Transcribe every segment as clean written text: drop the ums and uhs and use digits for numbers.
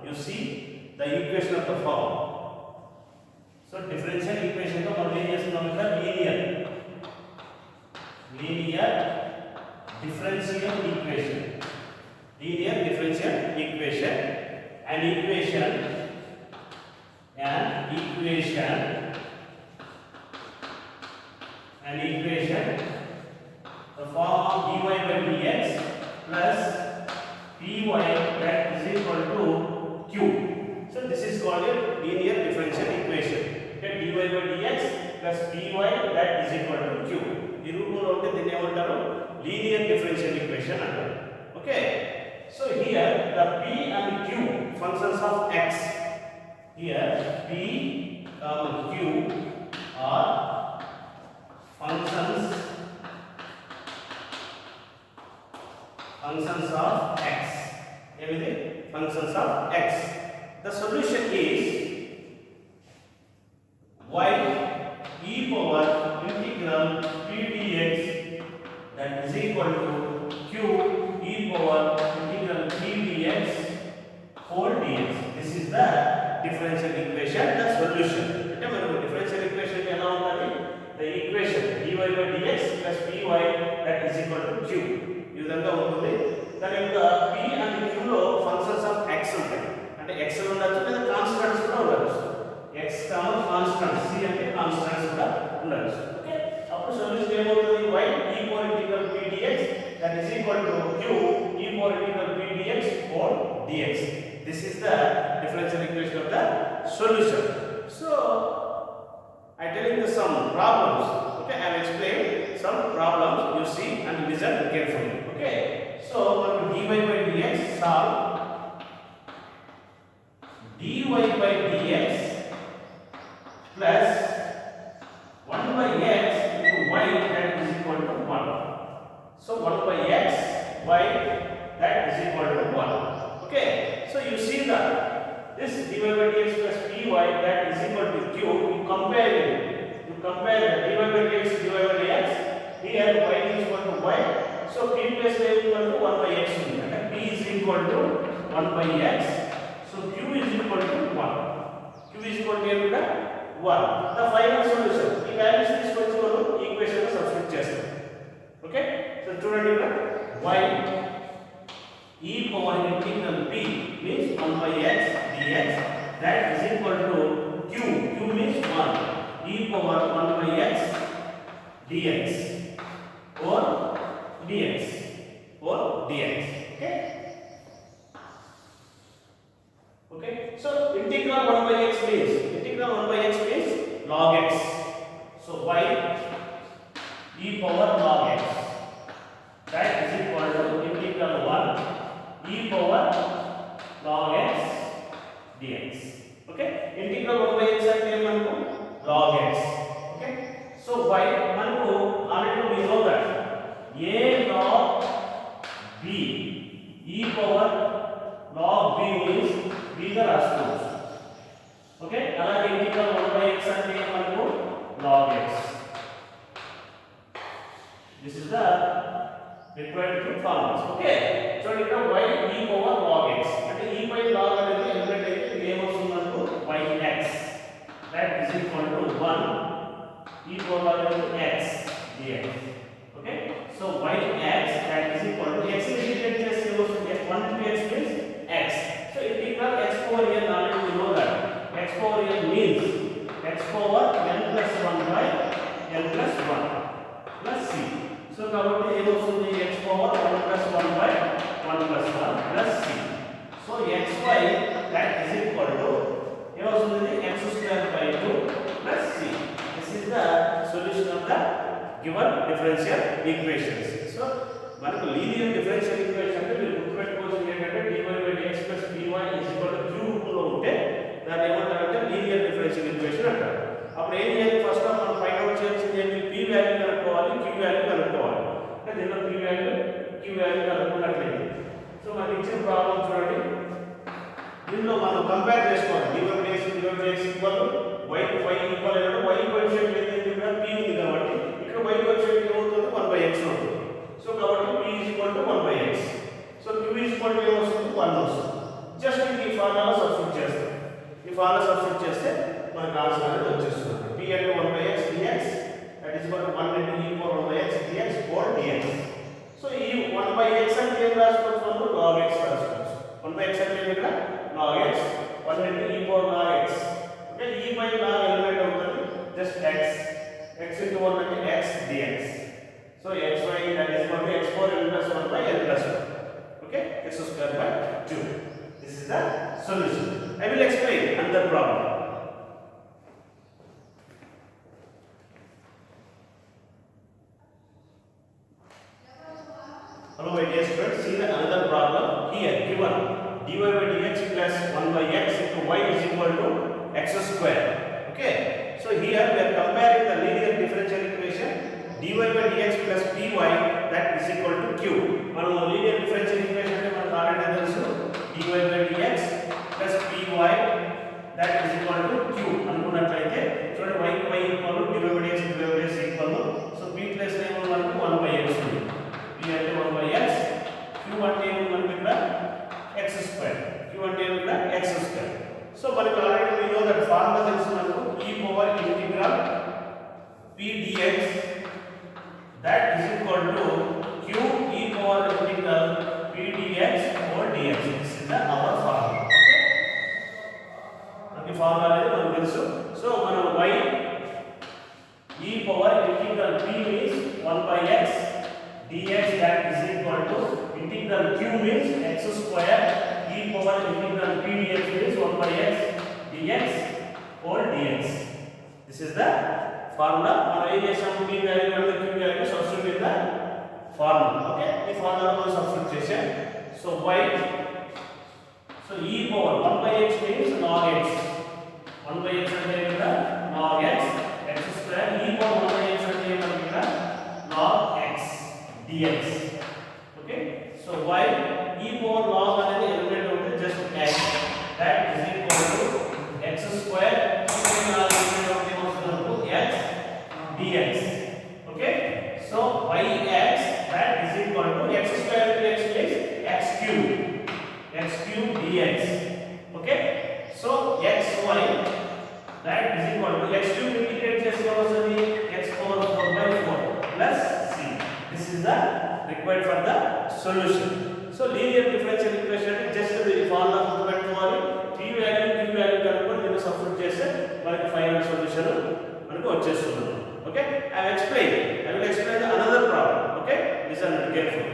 You see the equation of the form. So differential equation का मतलब ये सुना मतलब linear differential equation. Linear differential equation and equation the form of dy by dx plus py that is equal to q. So this is called a linear differential equation. Okay, dy by dx plus py that is equal to q. ఈ రూపంలో ఉంటే దీన్ని ఏమంటారు linear differential equation అంటారు. Okay, so here the p and q functions of x. Here p and q are functions of x. Everything functions of x. The solution is y e power integral p dx that is equal to q e power integral p dx whole dx. This is the differential equation, the solution. అంటే మనకు differential equation ఎలా ఉండాలి? The equation dy by dx plus py that is equal to q. ఈ విధంగా ఉంటుంది. దాని యొక్క p and q లో functions of x ఉంటాయి. అంటే x ఉండొచ్చు లేదా కాన్స్టెంట్స్ కూడా ఉండొచ్చు. x కాన్స్టెంట్స్, c అంటే కాన్స్టెంట్స్ కూడా ఉండొచ్చు. ఓకే, అప్పుడు సొల్యూషన్ ఏమవుతుంది? y e power integral p dx that is equal to q e power integral p dx whole dx. This is the differential equation of the solution. So I telling you some problems. Okay, I have explained some problems. You see and listen carefully. Okay, so dy by dx solve dy by dx plus 1 by x into y that is equal to 1. So 1 by x y that is equal to 1. Okay, so you see that this dy by dx plus py that is equal to q. You compare dy by dx dy by dx. Here y is equal to y. So p plus y is equal to 1 by x. And p is equal to 1 by x. So q is equal to 1. Q is equal to 1. The final solution. ఈ values తీసుకొచ్చి మనం equation లో substitute చేస్తాం. Okay, so చూడండి ఇక్కడ y e power integral p means 1 by x dx that is equal to q. Q means 1 e power 1 by x dx or dx. Okay. Okay, so integral 1 by x means log x. So y e power log x that is equal to integral 1 e power log x dx. Okay, integral 1 by x అంటే మనకు log x. Okay, so y మనకు already we know that a log b e power log b means b గా రాసుకోవచ్చు. Okay, అలాగే integral 1 by x అంటే మనకు log x. This is the required truth formulas. Okay, so ఇక్కడ y e power log x అంటే e by log అనేది element అయితే ఏమొస్తుంది మనకు yx that is equal to 1 e power log x dx. Okay, so yx that is equal to x is equal to 1 to x means x. So integral x power n already we know that x power n means x power n plus 1 by n plus 1 plus c. So కాబట్టి ఏమొస్తుంది? x power 1 plus 1 by 1 plus 1 plus c. So xy that is equal to ఏమొస్తుంది? x square by 2 plus c. This is the solution of the given differential equations. So మనకు linear differential equation అంటే మీరు గుర్తుపెట్టుకోవాల్సింది ఏంటంటే dy by dx plus py is equal to q రూపంలో ఉంటే దాన్ని ఏమంటారంటే లీనియర్ డిఫరెన్షియల్ ఈక్వేషన్ అంటారు. అప్పుడు ఏం చేయాలి? ఫస్ట్ మనం ఫైండ్ అవుట్ చేయాల్సింది ఏంటి? p వాల్యూ కనుక్కోవాలి, q వాల్యూ కనుక్కోవాలి. అంటే దీనిలో p వాల్యూ q వాల్యూ కనుక్కున్నట్లయితే సో మనకి ఇచ్చిన ప్రాబ్లం చూడండి. దీనిలో మనం కంపేర్ చేసుకోవాలి. dy by dx equal y కి 5 ఈక్వల్ అయినప్పుడు y కోఎఫిషియంట్ ఏంటి? ఇక్కడ p ఉంది కాబట్టి ఇక్కడ y కోఎఫిషియంట్ ఏమవుతుంది? 1 by x అవుతుంది. సో కాబట్టి p is equal to 1 by x. So q is equal to ఏమొస్తుంది? 1 వస్తుంది. జస్ట్ ఈ ఫార్ములా సబ్స్టిట్యూట్ చేస్తాం. ఈ ఫార్ములా సబ్స్టిట్యూట్ చేస్తే మనకు ఆన్సర్ అనేది వచ్చేస్తుంది. p అంటే 1/x dx that is equal to 1 into e power 1/x dx whole dx. So ఈ 1/x అంటే ఏం రాసుకోవచ్చు మనం log x రాసుకోవచ్చు. 1/x అంటే ఇక్కడ log x 1 into e power log x. Okay e by log element అవుతుంది just x into 1 అంటే x dx. So xy that is equal to x power n plus 1 by n plus 1. Okay, x square by 2. This is the solution. I will explain another problem. Hello my dear students, see the another problem here given dy by dx plus 1 by x into y is equal to x square. Okay, so here we are comparing the linear differential equation dy by dx plus py that is equal to q. మనం linear differential equation అంటే మనకు already తెలుసు dy by dx plus py that is equal to q అనుకున్నట్లయితే చూడండి y y equal to dy by dx equal to so p plus ఏమో మనకు 1 by x ఉంది. p అంటే 1 by x, q అంటే ఏమో మనకు ఇక్కడ x square, q అంటే ఏమో ఇక్కడ x square. సో మనకు already we know that formula తెలుసు మనకు e power integral p dx that is equal to q e power integral p dx over dx. This is the our formula. Okay, formula అనేది మనకు తెలుసు. So మనం y e power integral p means 1 by x dx that is equal to integral q means x square e power integral p dx means 1 by x dx over dx. This is the formula. మనం ఏం చేసాము p value మరియు q value substitute in the formula. Okay ఈ formula మనం substitute చేసాం. So y so e power 1 by x means log x. 1 by x అంటే ఇక్కడ log x x square e power 1 by x అంటే మనకి ఇక్కడ log x dx. Okay so y e power log అనేది element ఉంటే just x that is equal to x square dx. Okay, so yx that is equal to x square into x is x cube dx. Okay, so xy that is equal to x cube integrate చేస్తే వస్తుంది x power 4 by 4 plus c. This is the required for the solution. So linear differential equation అంటే just the formula గుర్తుపెట్టుకోవాలి. p value q value కనుక్కొని దీన్ని substitute చేస్తే మనకి final solution మనకు వచ్చేస్తుంది. Okay, I will explain another problem. Okay, listen carefully.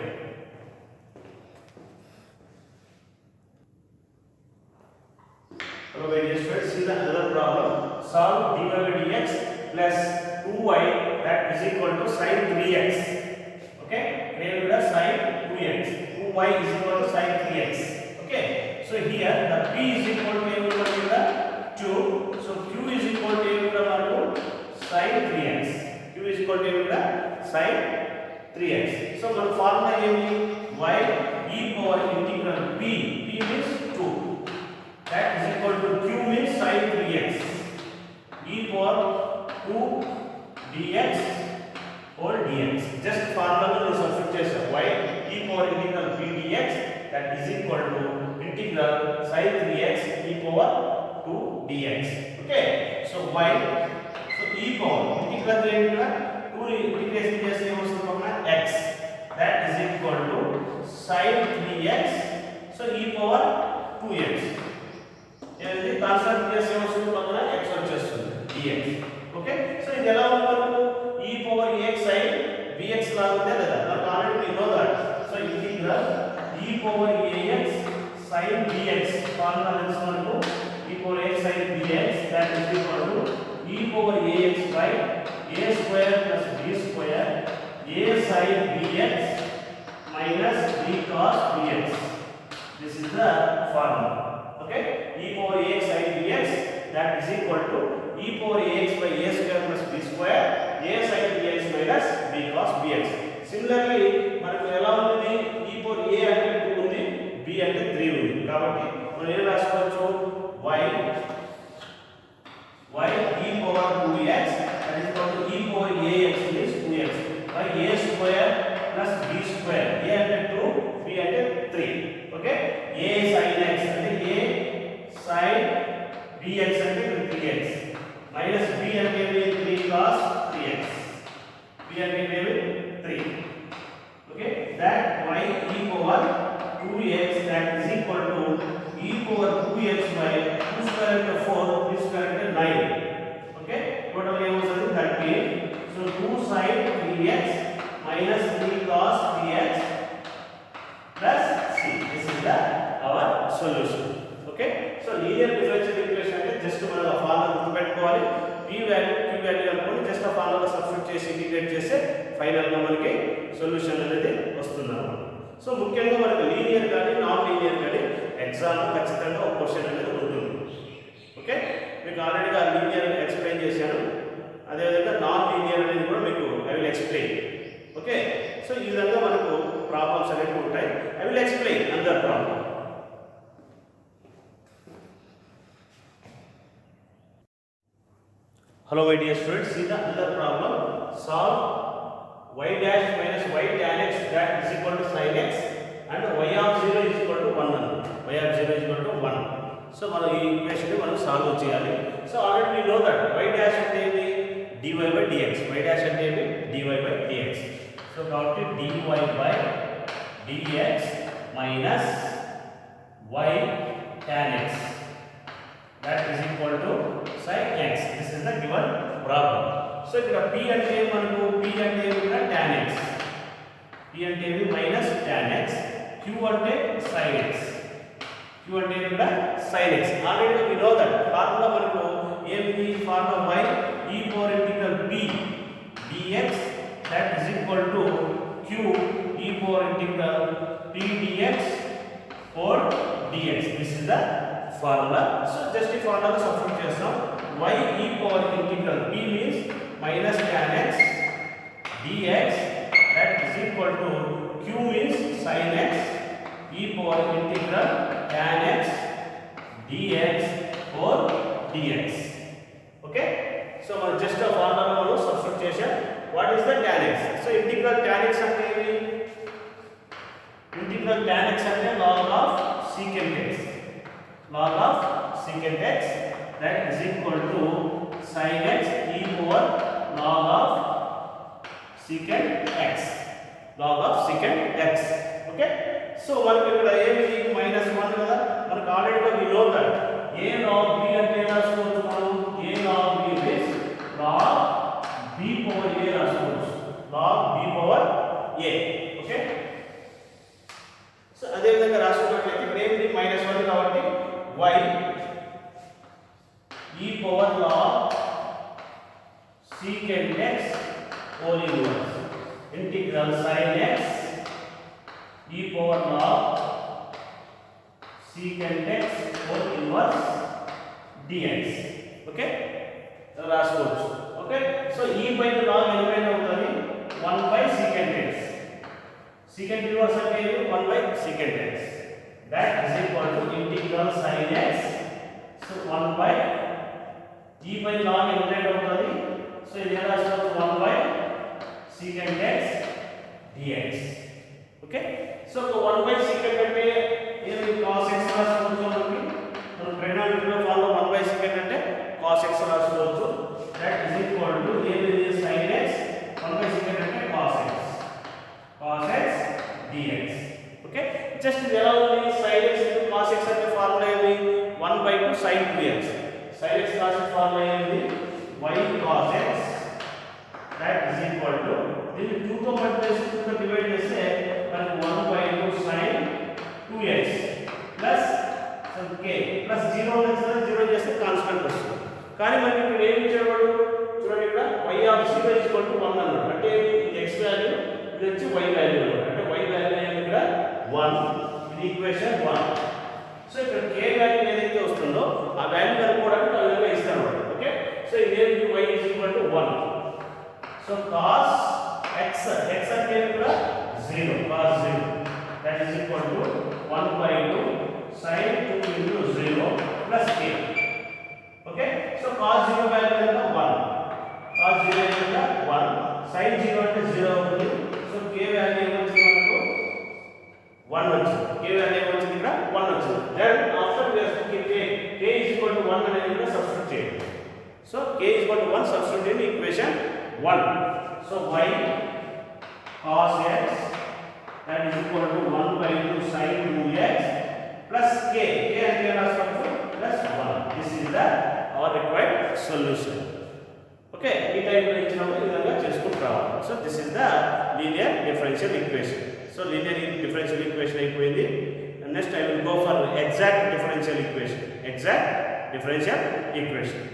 Hello my dear students, see the another problem. Solve dy by dx plus 2y that is equal to sin 3x. Okay, here we have sin 2x, 2y is equal to sin 3x. Okay, so here the p is equal to 2, so q is equal to sin 3x. q is equal to sin 3x. So మన formula ఏమి y e power integral p means 2 that is equal to q means sin 3x e power 2 dx whole dx. Just formula ను substitute చేసాం y e power integral p dx that is equal to integral sin 3x e power 2 dx. Okay, so y so e power integral ఏంటిగా 2 integration చేస్తే ఏమొస్తుంది మనకు x that is equal to sin 3x so e power 2x. ఇది constant చేస్తే ఏమొస్తుంది మనకు x వచ్చేస్తుంది dx. Okay, so ఇది ఎలా ఉంది మనకు e power ax sin bx లా ఉందా లేదా మనకు already we know that. So integral e power ax sin bx formula తెలుసు మనకు e power ax sin bx that is equal to e power ax by a square plus b square a sin bx minus b cos bx. This is the formula. Okay, e power ax sin bx that is equal to e power ax by a square plus b square a sin bx minus b cos bx. Similarly మనకు ఎలా ఉంది e power a అంటే 2 ఉంది b అంటే 3 ఉంది కాబట్టి మనం ఏం రాసుకోవచ్చు y e power 2x that is equal to e power ax is 2x by a square plus b square a అంటే 2 b అంటే 3. Okay, a sin x అంటే a 2x that is equal to e power 2x by 2 square into 4 3 square into 9. Okay, total ఏం వస్తుంది 30. So 2 sin 3x minus 3 cos 3x plus c. This is the our solution. Okay, so linear differential equation అంటే just మనం ఆ formula గుర్తుపెట్టుకోవాలి. p value q value అనుకొని just ఆ formula substitute చేసి integrate చేస్తే ఫైనల్ గా మనకి సొల్యూషన్ అనేది వస్తుంది. సో ముఖ్యంగా మనకు లీనియర్ కానీ నాన్ లీనియర్ కానీ ఎగ్జామ్ ఖచ్చితంగా ఒక క్వశ్చన్ అనేది ఉంటుంది. ఓకే, మీకు ఆల్రెడీగా లీనియర్ ఎక్స్ప్లెయిన్ చేశాను, అదేవిధంగా నాన్ లీనియర్ అనేది కూడా మీకు I will explain. Okay, so ఈ విధంగా మనకు ప్రాబ్లమ్స్ అనేవి ఉంటాయి. ఐ విల్ ఎక్స్ప్లెయిన్ అందర్ problem. Hello my dear students, see the other problem. Solve y dash minus y tan x that is equal to sin x and y of 0 is equal to 1. Y of 0 is equal to 1. So మనం ఈ equation ని మనం solve చేయాలి. So already we know that y dash అంటే ఏంటి dy by dx. y dash అంటే ఏంటి dy by dx. So కాబట్టి dy by dx minus y tan x that is equal to sin x. This is the given problem. So ఇక్కడ p అంటే మనకు p అంటే ఇక్కడ tan x, p అంటే minus tan x, q అంటే sin x, q అంటే ఇక్కడ sin x. Already we know that formula మనకు ఏమిటి formula y e power integral p dx that is equal to q e power integral p dx for dx. This is the formula. So just the formula substitute చేస్తాం. y e power integral p means minus tan x dx that is equal to q means sin x e power integral tan x dx for dx. Okay, so మనం just a formula మనం substitute చేసాం. What is the tan x? So integral tan x అంటే ఏంటి? Integral tan x అంటే log of secant x, log of secant x that is equal to sin x e power log of secant x, log of secant x. Okay, so మనకి ఇక్కడ ఏమిటి -1 కదా, మనకు already we know that a log b అంటే రాసుకోవచ్చు మనం a log b is log b power a రాసుకోవచ్చు, log b power a. Okay, so అదే విధంగా రాసుకున్నట్లయితే ఇక్కడ ఏమిటి -1 కాబట్టి y e power log secant x whole inverse integral sin x e power log secant x whole inverse dx. Okay, రాసుకోవచ్చు. Okay, so e పై log element అవుతుంది 1 by secant x, secant inverse అంటే 1 by secant x that is equal to integral sin x. So 1 by e by log element అవుతుంది. So ఇది ఎలా రాసుకోవచ్చు 1 by secant x dx. Okay, so 1 by secant అంటే ఏది cos x రాసుకోవచ్చు. మనం ట్రిగోనోమెట్రీలో formula 1 by secant అంటే cos x రాసుకోవచ్చు. that is equal to ఏది sin x 1 by secant అంటే cos x, cos x dx. Okay, just ఇది ఎలా ఉంది sin x cos x అంటే ఫార్ములా ఏది 1/2 sin 2x. sin x cos x formula ఏంది y cos x that is equal to దీన్ని 2 తో మల్టిప్లై చేసి 2 తో డివైడ్ చేస్తే మనకు 1/2 sin 2x plus k plus 0 నుంచి 0 చేస్తే కాన్స్టెంట్ వస్తుంది. కానీ మనకి ఇక్కడ ఏం ఇచ్చాడు చూడండి, ఇక్కడ y of 0 1 అన్నాడు. అంటే ఇది x వాల్యూ, ఇది వచ్చి y వాల్యూ అన్నమాట. అంటే y వాల్యూ ఏంటి ఇక్కడ 1, ఇది ఈక్వేషన్ 1. సో ఇక్కడ k వాల్యూ ఏదైతే వస్తుందో ఆ వాల్యూ కనుక్కోవడానికి ఆ విధంగా ఇస్తాను. ఓకే, సో ఇదేంటి y 1. సో cos x అంటే ఇక్కడ 0, cos 0 that is equal to 1/2 sin 2 into 0 plus k. Okay, so cos 0 value ఎంత 1, cos 0 ఎంత 1, sin 0 అంటే 0 అవుతుంది. సో k వాల్యూ ఏమొచ్చింది మనకు 1 వచ్చింది. k వాల్యూ ఏమొచ్చింది ఇక్కడ 1 వచ్చింది. Then after we are taking k is equal to 1 అనేది ఇక్కడ సబ్స్టిట్యూట్ చేయండి. So k is equal to 1 substitute in equation 1. So y cos x that is equal to 1/2 sin 2x the our required solution. Okay, ఈ టైంలో ఇచ్చినప్పుడు ఈ విధంగా చేసుకుంటూ రావాలి. So this is the linear differential equation. So linear differential equation అయిపోయింది. Next I will go for exact differential equation. Exact differential equation.